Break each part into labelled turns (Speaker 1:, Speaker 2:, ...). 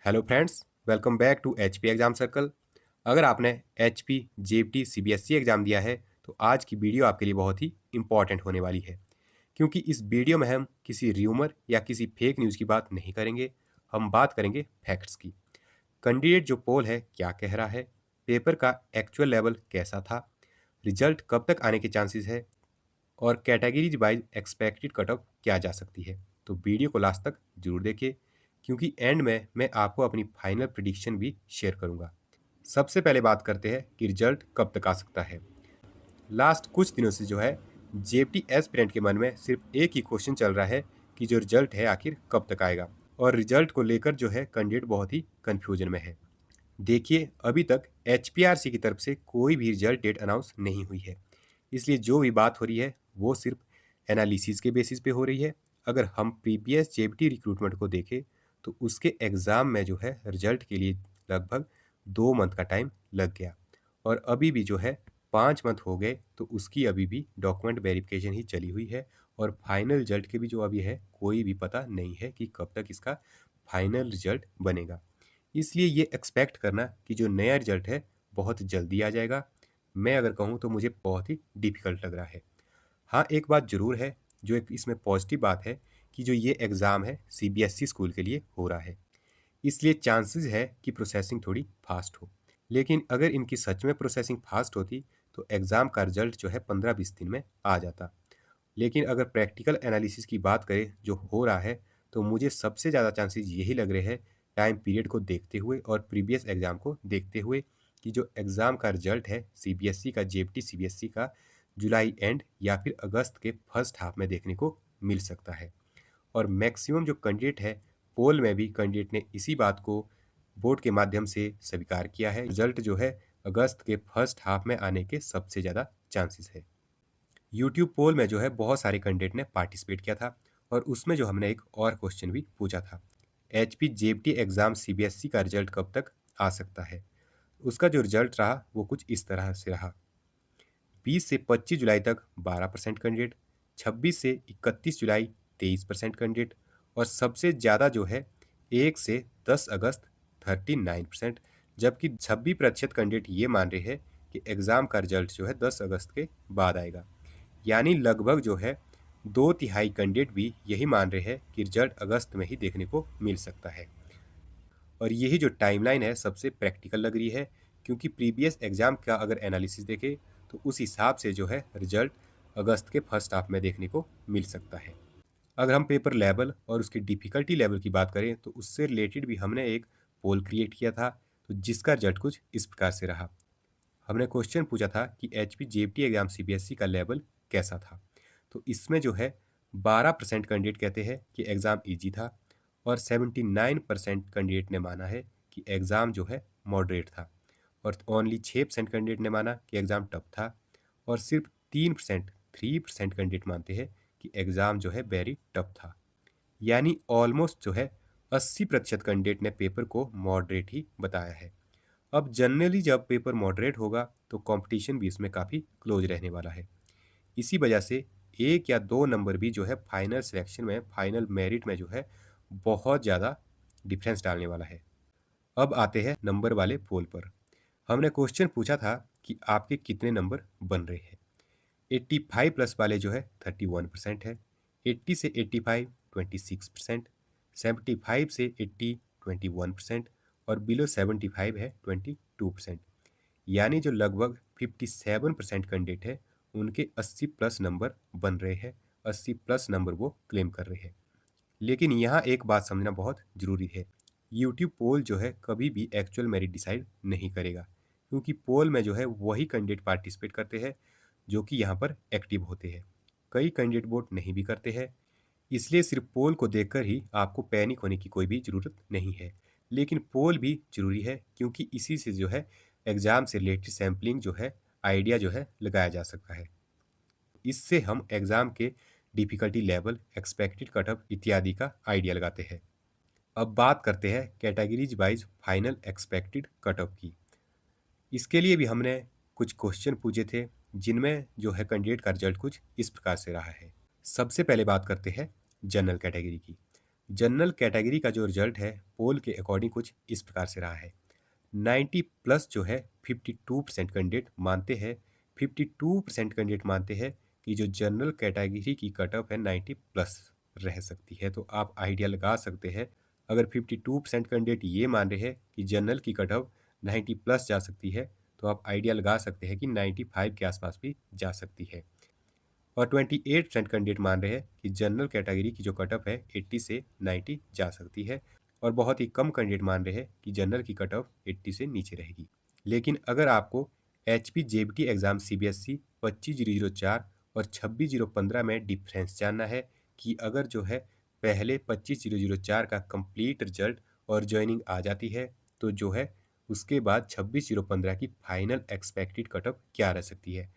Speaker 1: Hello friends, welcome back to HP exam circle. अगर आपने HP GPT CBSE exam दिया है तो आज की वीडियो आपके लिए बहुत ही इंपॉर्टेंट होने वाली है, क्योंकि इस वीडियो में हम किसी र्यूमर या किसी फेक न्यूज़ की बात नहीं करेंगे। हम बात करेंगे फैक्ट्स की। कैंडिडेट जो पोल है क्या कह रहा है, पेपर का एक्चुअल लेवल कैसा था, रिजल्ट कब तक आने के चांसेस है, और categories wise expected cut off क्या जा सकती है। तो वीडियो को लास्ट तक जरूर देखिए, क्योंकि एंड में मैं आपको अपनी फाइनल प्रिडिक्शन भी शेयर करूंगा। सबसे पहले बात करते हैं कि रिजल्ट कब तक आ सकता है। लास्ट कुछ दिनों से जो है जेपीटी एस्पिरेंट के मन में सिर्फ एक ही क्वेश्चन चल रहा है कि जो रिजल्ट है आखिर कब तक आएगा, और रिजल्ट को लेकर जो है कैंडिडेट बहुत ही कंफ्यूजन में है। देखिए, अभी तक एचपीआरसी की तरफ से कोई भी रिजल्ट डेट अनाउंस नहीं हुई है, इसलिए जो भी बात हो रही है वो सिर्फ एनालिसिस के बेसिस पे हो रही है। अगर हम प्रीवियस जेपीटी रिक्रूटमेंट को देखें तो उसके एग्ज़ाम में जो है रिजल्ट के लिए लगभग 2 मंथ का टाइम लग गया, और अभी भी जो है 5 मंथ हो गए तो उसकी अभी भी डॉक्यूमेंट वेरिफिकेशन ही चली हुई है, और फाइनल रिजल्ट के भी जो अभी है कोई भी पता नहीं है कि कब तक इसका फाइनल रिजल्ट बनेगा। इसलिए ये एक्सपेक्ट करना कि जो नया रिजल्ट है बहुत जल्दी आ जाएगा, मैं अगर कहूँ तो मुझे बहुत ही डिफ़िकल्ट लग रहा है। हाँ, एक बात ज़रूर है, जो एक इसमें पॉजिटिव बात है कि जो ये एग्ज़ाम है सीबीएसई स्कूल के लिए हो रहा है, इसलिए चांसेस है कि प्रोसेसिंग थोड़ी फास्ट हो। लेकिन अगर इनकी सच में प्रोसेसिंग फास्ट होती तो एग्ज़ाम का रिजल्ट जो है 15-20 दिन में आ जाता। लेकिन अगर प्रैक्टिकल एनालिसिस की बात करें जो हो रहा है, तो मुझे सबसे ज़्यादा चांसेस यही लग रहे हैं, टाइम पीरियड को देखते हुए और प्रीवियस एग्ज़ाम को देखते हुए, कि जो एग्ज़ाम का रिजल्ट है सीबीएसई का, जेपीटी सीबीएसई का, जुलाई एंड या फिर अगस्त के फर्स्ट हाफ में देखने को मिल सकता है। और मैक्सिमम जो कैंडिडेट है, पोल में भी कैंडिडेट ने इसी बात को बोर्ड के माध्यम से स्वीकार किया है, रिजल्ट जो है अगस्त के फर्स्ट हाफ में आने के सबसे ज़्यादा चांसेस है। यूट्यूब पोल में जो है बहुत सारे कैंडिडेट ने पार्टिसिपेट किया था, और उसमें जो हमने एक और क्वेश्चन भी पूछा था, एचपी जेपीटी एग्ज़ाम सीबीएसई का रिजल्ट कब तक आ सकता है। उसका जो रिजल्ट रहा वो कुछ इस तरह से रहा। 20 से 25 जुलाई तक 12% कैंडिडेट, 26 से 31 जुलाई 23% कैंडिडेट, और सबसे ज़्यादा जो है 1 से 10 अगस्त 39%, जबकि 26% कैंडिडेट ये मान रहे हैं कि एग्ज़ाम का रिजल्ट जो है 10 अगस्त के बाद आएगा। यानी लगभग जो है 2/3 कैंडिडेट भी यही मान रहे हैं कि रिजल्ट अगस्त में ही देखने को मिल सकता है। और यही जो टाइमलाइन है सबसे प्रैक्टिकल लग रही है, क्योंकि प्रीवियस एग्ज़ाम का अगर एनालिसिस देखें तो उस हिसाब से जो है रिजल्ट अगस्त के फर्स्ट हाफ में देखने को मिल सकता है। अगर हम पेपर लेवल और उसकी डिफ़िकल्टी लेवल की बात करें तो उससे रिलेटेड भी हमने एक पोल क्रिएट किया था, तो जिसका रिजल्ट कुछ इस प्रकार से रहा। हमने क्वेश्चन पूछा था कि एचपी जेपीटी एग्जाम सीबीएसई का लेवल कैसा था। तो इसमें जो है 12% कैंडिडेट कहते हैं कि एग्ज़ाम इजी था, और 79% कैंडिडेट ने माना है कि एग्ज़ाम जो है मॉडरेट था, और ओनली 6% कैंडिडेट ने माना कि एग्ज़ाम टफ था, और सिर्फ 3% कैंडिडेट मानते हैं कि एग्ज़ाम जो है वेरी टफ था। यानी ऑलमोस्ट जो है 80% कैंडिडेट ने पेपर को मॉडरेट ही बताया है। अब जनरली जब पेपर मॉडरेट होगा तो कंपटीशन भी इसमें काफ़ी क्लोज रहने वाला है। इसी वजह से 1 या 2 नंबर भी जो है फाइनल सिलेक्शन में, फाइनल मेरिट में जो है बहुत ज़्यादा डिफरेंस डालने वाला है। अब आते हैं नंबर वाले पोल पर। हमने क्वेश्चन पूछा था कि आपके कितने नंबर बन रहे हैं। 85 प्लस वाले जो है 31% है, 80 से 85 26%, 75 से 80 21%, और बिलो 75 है 22%। यानी जो लगभग 57% कैंडिडेट है उनके 80 प्लस नंबर बन रहे हैं, 80 प्लस नंबर वो क्लेम कर रहे हैं। लेकिन यहाँ एक बात समझना बहुत ज़रूरी है, यूट्यूब पोल जो है कभी भी एक्चुअल मेरिट डिसाइड नहीं करेगा, क्योंकि पोल में जो है वही कैंडिडेट पार्टिसिपेट करते हैं जो कि यहाँ पर एक्टिव होते हैं। कई कैंडिडेट वोट नहीं भी करते हैं, इसलिए सिर्फ पोल को देखकर ही आपको पैनिक होने की कोई भी ज़रूरत नहीं है। लेकिन पोल भी ज़रूरी है, क्योंकि इसी से जो है एग्ज़ाम से रिलेटेड सैम्पलिंग जो है, आइडिया जो है लगाया जा सकता है। इससे हम एग्ज़ाम के difficulty level, expected cut off इत्यादि का आइडिया लगाते हैं। अब बात करते हैं categories wise final expected cut off की। इसके लिए भी हमने कुछ क्वेश्चन पूछे थे, जिनमें जो है कैंडिडेट का रिजल्ट कुछ इस प्रकार से रहा है। सबसे पहले बात करते हैं जनरल कैटेगरी की। जनरल कैटेगरी का जो रिजल्ट है पोल के अकॉर्डिंग कुछ इस प्रकार से रहा है। 90 प्लस जो है 52% कैंडिडेट मानते हैं, 52% कैंडिडेट मानते हैं कि जो जनरल कैटेगरी की कट ऑफ है 90 प्लस रह सकती है। तो आप आइडिया लगा सकते हैं, अगर 52% कैंडिडेट ये मान रहे हैं कि जनरल की कट ऑफ 90 प्लस जा सकती है, तो आप आइडिया लगा सकते हैं कि 95 के आसपास भी जा सकती है। और 28% कैंडिडेट मान रहे हैं कि जनरल कैटेगरी की जो कट ऑफ है 80 से 90 जा सकती है। और बहुत ही कम कैंडिडेट मान रहे हैं कि जनरल की कट ऑफ 80 से नीचे रहेगी। लेकिन अगर आपको HP JBT एग्ज़ाम CBSE 25004 और 26015 में डिफरेंस जानना है कि अगर जो है पहले 25004 का कंप्लीट रिजल्ट और ज्वाइनिंग आ जाती है, तो जो है उसके बाद 26015 की फाइनल एक्सपेक्टेड कट ऑफ क्या रह सकती है,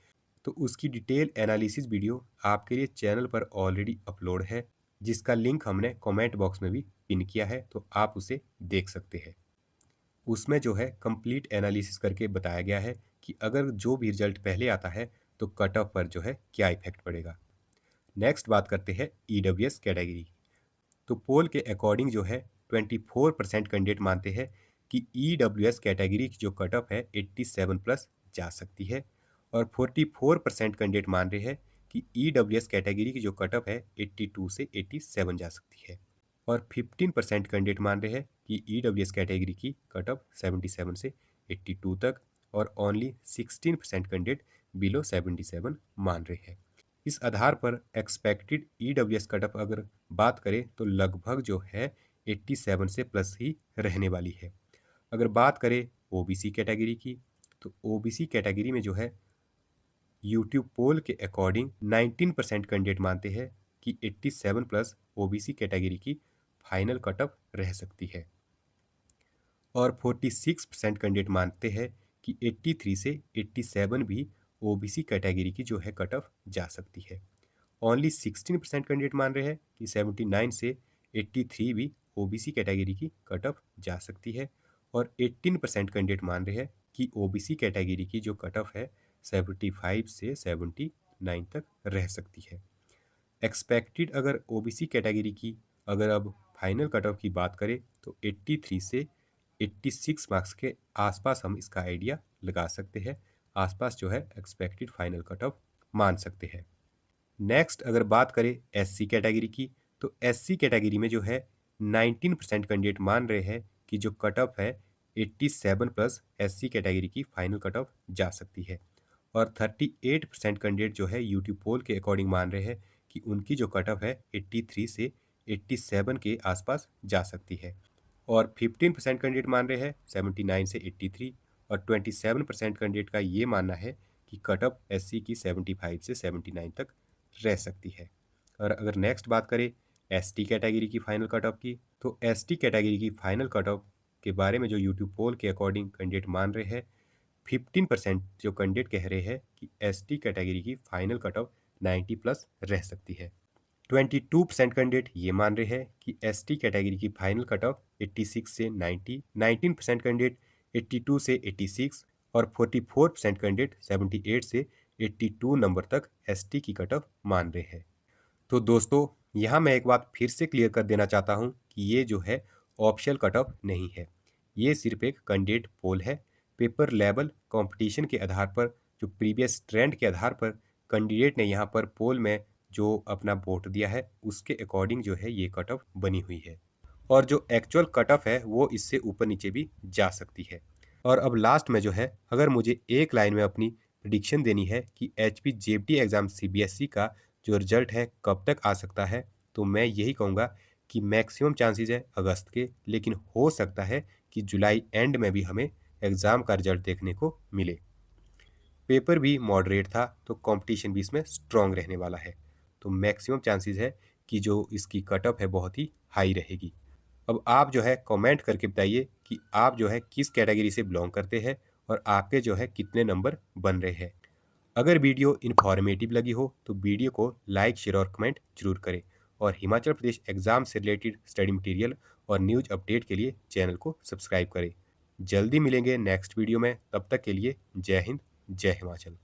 Speaker 1: तो उसकी डिटेल एनालिसिस वीडियो आपके लिए चैनल पर ऑलरेडी अपलोड है, जिसका लिंक हमने कमेंट बॉक्स में भी पिन किया है, तो आप उसे देख सकते हैं। उसमें जो है कंप्लीट एनालिसिस करके बताया गया है कि अगर जो भी रिजल्ट पहले आता है तो कट ऑफ पर जो है क्या इफेक्ट पड़ेगा। नेक्स्ट बात करते हैं EWS कैटेगरी। तो पोल के अकॉर्डिंग जो है 24% कैंडिडेट मानते हैं कि EWS कैटेगरी की जो कट ऑफ है 87 प्लस जा सकती है। और 44% कैंडिडेट मान रहे हैं कि EWS कैटेगरी की जो कट ऑफ है 82 से 87 जा सकती है। और 15% कैंडिडेट मान रहे हैं कि EWS कैटेगरी की कट ऑफ 77 से 82 तक। और ओनली 16% कैंडिडेट बिलो 77 मान रहे हैं। इस आधार पर एक्सपेक्टेड EWS कट ऑफ अगर बात करें तो लगभग जो है 87 से प्लस ही रहने वाली है। अगर बात करें OBC कैटेगरी की, तो OBC कैटेगरी में जो है यूट्यूब पोल के अकॉर्डिंग 19% कैंडिडेट मानते हैं कि 87 प्लस OBC कैटेगरी की फाइनल कट ऑफ रह सकती है। और 46% कैंडिडेट मानते हैं कि 83 से 87 भी OBC कैटेगरी की जो है कट ऑफ जा सकती है। ओनली 16% कैंडिडेट मान रहे हैं कि 79 से 83 भी OBC कैटेगरी की कट ऑफ जा सकती है। और 18% कैंडिडेट मान रहे हैं कि OBC कैटेगरी की जो कट ऑफ है 75 से 79 तक रह सकती है। एक्सपेक्टेड अगर OBC कैटेगरी की अगर अब फाइनल कट ऑफ की बात करें तो 83 से 86 मार्क्स के आसपास हम इसका आइडिया लगा सकते हैं। आसपास जो है एक्सपेक्टेड फाइनल कट ऑफ मान सकते हैं। नेक्स्ट अगर बात करें SC कैटेगरी की, तो SC कैटेगरी में जो है 19% कैंडिडेट मान रहे हैं कि जो कट ऑफ है 87 प्लस SC कैटेगरी की फाइनल कट ऑफ जा सकती है। और 38% कैंडिडेट जो है यूट्यूब पोल के अकॉर्डिंग मान रहे हैं कि उनकी जो कट ऑफ है 83 से 87 के आसपास जा सकती है। और 15% कैंडिडेट मान रहे हैं 79 से 83। और 27% कैंडिडेट का ये मानना है कि कट ऑफ SC की 75 से 79 तक रह सकती है। और अगर नेक्स्ट बात करें ST कैटेगरी की फाइनल कट ऑफ की, तो ST कैटेगरी की फाइनल कट ऑफ के बारे में जो यूट्यूब पोल के अकॉर्डिंग कैंडिडेट मान रहे हैं, 15% जो कैंडिडेट कह रहे हैं कि ST कैटेगरी की फाइनल कट ऑफ 90 प्लस रह सकती है। 22% कैंडिडेट ये मान रहे हैं कि ST कैटेगरी की फाइनल कट ऑफ 86 से 90, 19% कैंडिडेट 82 से 86 और 44% कैंडिडेट 78 से 82 नंबर तक ST की कट ऑफ मान रहे हैं। तो दोस्तों यहाँ मैं एक बात फिर से क्लियर कर देना चाहता हूँ कि ये जो है ऑप्शनल कट ऑफ नहीं है, ये सिर्फ एक कैंडिडेट पोल है। पेपर लेवल कंपटीशन के आधार पर, जो प्रीवियस ट्रेंड के आधार पर कैंडिडेट ने यहाँ पर पोल में जो अपना वोट दिया है उसके अकॉर्डिंग जो है ये कट ऑफ बनी हुई है। और जो एक्चुअल कट ऑफ है वो इससे ऊपर नीचे भी जा सकती है। और अब लास्ट में जो है अगर मुझे एक लाइन में अपनी प्रिडिक्शन देनी है कि HP JBT एग्ज़ाम CBSE का जो रिजल्ट है कब तक आ सकता है, तो मैं यही कहूँगा कि मैक्सिमम चांसेस है अगस्त के, लेकिन हो सकता है कि जुलाई एंड में भी हमें एग्ज़ाम का रिजल्ट देखने को मिले। पेपर भी मॉडरेट था तो कंपटीशन भी इसमें स्ट्रॉन्ग रहने वाला है, तो मैक्सिमम चांसेस है कि जो इसकी कट ऑफ है बहुत ही हाई रहेगी। अब आप जो है कमेंट करके बताइए कि आप जो है किस कैटेगरी से बिलोंग करते हैं और आपके जो है कितने नंबर बन रहे हैं। अगर वीडियो इन्फॉर्मेटिव लगी हो तो वीडियो को लाइक, शेयर और कमेंट जरूर करें। और हिमाचल प्रदेश एग्जाम से रिलेटेड स्टडी मटेरियल और न्यूज़ अपडेट के लिए चैनल को सब्सक्राइब करें। जल्दी मिलेंगे नेक्स्ट वीडियो में, तब तक के लिए जय हिंद, जय हिमाचल।